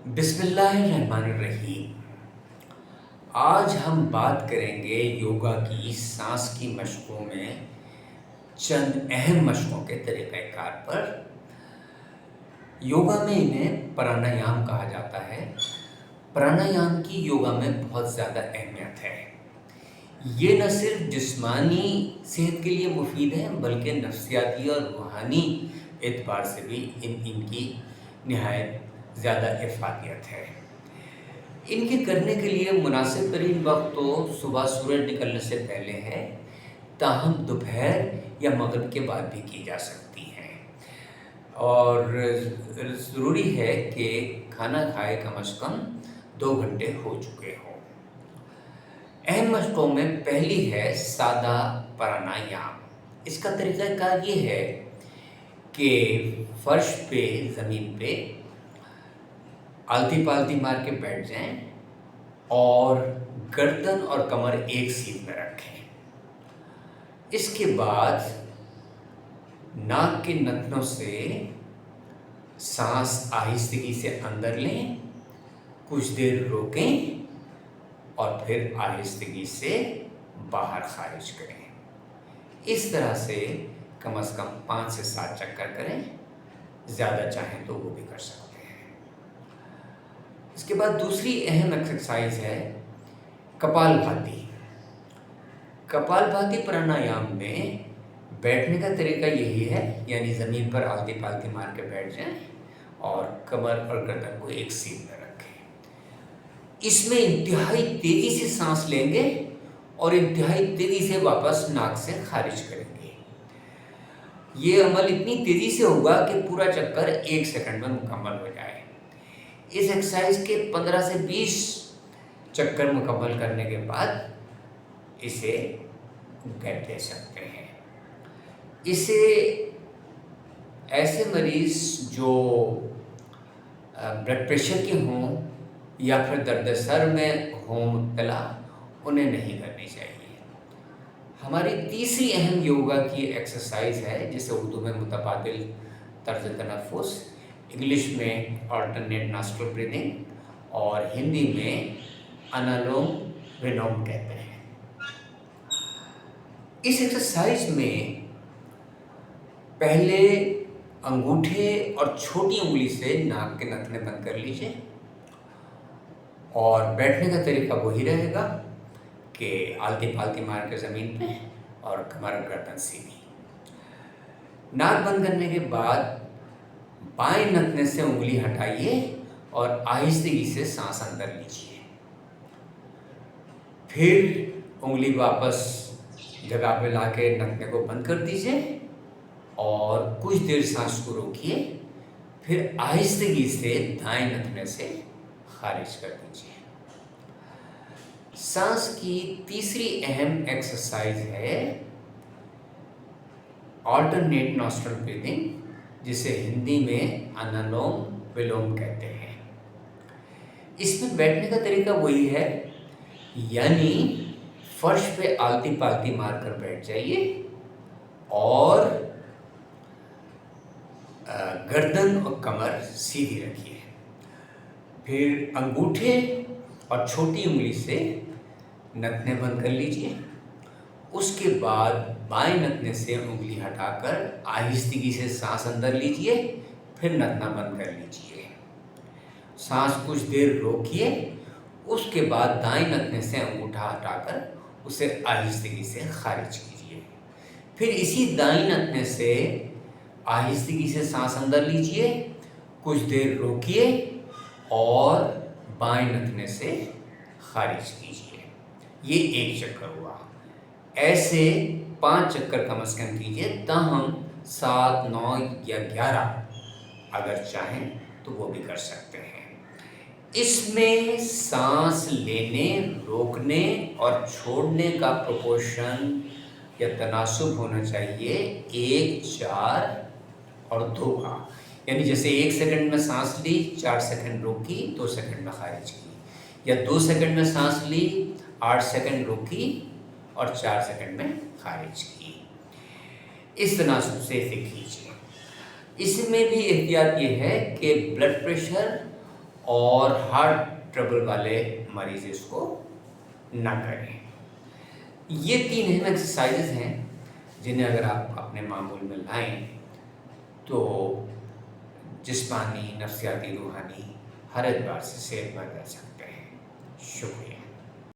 بسم اللہ الرحمن الرحیم۔ آج ہم بات کریں گے یوگا کی سانس کی مشقوں میں چند اہم مشقوں کے طریقہ کار پر۔ یوگا میں انہیں پرانایام کہا جاتا ہے۔ پرانایام کی یوگا میں بہت زیادہ اہمیت ہے۔ یہ نہ صرف جسمانی صحت کے لیے مفید ہے بلکہ نفسیاتی اور روحانی اعتبار سے بھی ان کی نہایت زیادہ افادیت ہے۔ ان کے کرنے کے لیے مناسب ترین وقت تو صبح سورج نکلنے سے پہلے ہے، تاہم دوپہر یا مغرب کے بعد بھی کی جا سکتی ہیں، اور ضروری ہے کہ کھانا کھائے کم از کم 2 گھنٹے ہو چکے ہوں۔ اہم مشقوں میں پہلی ہے سادہ پرانایام۔ اس کا طریقہ کار یہ ہے کہ فرش پہ، زمین پہ آلتی پالتی مار کے بیٹھ جائیں اور گردن اور کمر ایک سیدھ میں رکھیں۔ اس کے بعد ناک کے نتنوں سے سانس آہستگی سے اندر لیں، کچھ دیر روکیں اور پھر آہستگی سے باہر خارج کریں۔ اس طرح سے کم از کم 5 سے 7 چکر کریں، زیادہ چاہیں تو وہ بھی کر سکتے ہیں۔ اس کے بعد دوسری اہم ایکسرسائز ہے کپال بھاتی۔ کپال بھاتی پرانایام میں بیٹھنے کا طریقہ یہی ہے، یعنی زمین پر آلتی پالتی مار کے بیٹھ جائیں اور کمر اور گردن کو ایک سیدھ میں رکھیں۔ اس میں انتہائی تیزی سے سانس لیں گے اور انتہائی تیزی سے واپس ناک سے خارج کریں گے۔ یہ عمل اتنی تیزی سے ہوگا کہ پورا چکر 1 سیکنڈ میں مکمل ہو جائے۔ اس ایکسرسائز کے 15 سے 20 چکر مکمل کرنے کے بعد اسے گیپ دے سکتے ہیں۔ اسے ایسے مریض جو بلڈ پریشر کے ہوں یا پھر درد سر میں ہوں مبتلا، انہیں نہیں کرنی چاہیے۔ ہماری تیسری اہم یوگا کی ایکسرسائز ہے جسے اردو میں متبادل طرز تنفس، انگلش میں آلٹرنیٹ ناسٹرل بریدنگ اور ہندی میں انالوم ولوم کہتے ہیں۔ اس ایکسرسائز میں پہلے انگوٹھے اور چھوٹی انگلی سے ناک کے نتنے بند کر لیجئے، اور بیٹھنے کا طریقہ وہی رہے گا کہ آلتی پالتی مار کے زمین پہ اور کمر گردن سیدھی۔ ناک بند کرنے کے بعد بائیں نتنے سے انگلی ہٹائیے اور آہستگی سے سانس اندر لیجیے، پھر انگلی واپس جگہ پہ لا کے نتنے کو بند کر دیجیے اور کچھ دیر سانس کو روکیے، پھر آہستگی سے دائیں نتنے سے خارج کر دیجیے۔ سانس کی تیسری اہم ایکسرسائز ہے آلٹرنیٹ ناسٹرل بریدنگ، جسے ہندی میں انالوم ولوم کہتے ہیں۔ اس میں بیٹھنے کا طریقہ وہی ہے، یعنی فرش پہ آلتی پالتی مار کر بیٹھ جائیے اور گردن اور کمر سیدھی رکھیے، پھر انگوٹھے اور چھوٹی انگلی سے نتنے بند کر لیجیے۔ اس کے بعد بائیں نتنے سے انگلی ہٹا کر آہستگی سے سانس اندر لیجیے، پھر نتنا بند کر لیجیے۔ سانس کچھ دیر روکیے، اس کے بعد دائیں نتنے سے انگوٹھا ہٹا کر اسے آہستگی سے خارج کیجیے، پھر اسی دائیں نتنے سے آہستگی سے سانس اندر لیجیے، کچھ دیر روکیے اور بائیں نتنے سے خارج کیجیے۔ یہ 1 چکر ہوا۔ ایسے 5 چکر کم از کم کیجیے، تاہم 7، 9 یا 11 اگر چاہیں تو وہ بھی کر سکتے ہیں۔ اس میں سانس لینے، روکنے اور چھوڑنے کا پروپورشن یا تناسب ہونا چاہیے 1، 4 اور 2 کا، یعنی جیسے 1 سیکنڈ میں سانس لی، 4 سیکنڈ روکی، 2 سیکنڈ میں خارج کی، یا 2 سیکنڈ میں سانس لی، 8 سیکنڈ روکی اور 4 سیکنڈ میں خارج کی۔ اس تناسب سے اسے کیجیے۔ اس میں بھی احتیاط یہ ہے کہ بلڈ پریشر اور ہارٹ ٹربل والے مریض اس کو نہ کریں۔ یہ 3 اہم ایکسرسائزز ہیں جنہیں اگر آپ اپنے معمول میں لائیں تو جسمانی، نفسیاتی، روحانی ہر اعتبار سے صحت مند رہ سکتے ہیں۔ شکریہ۔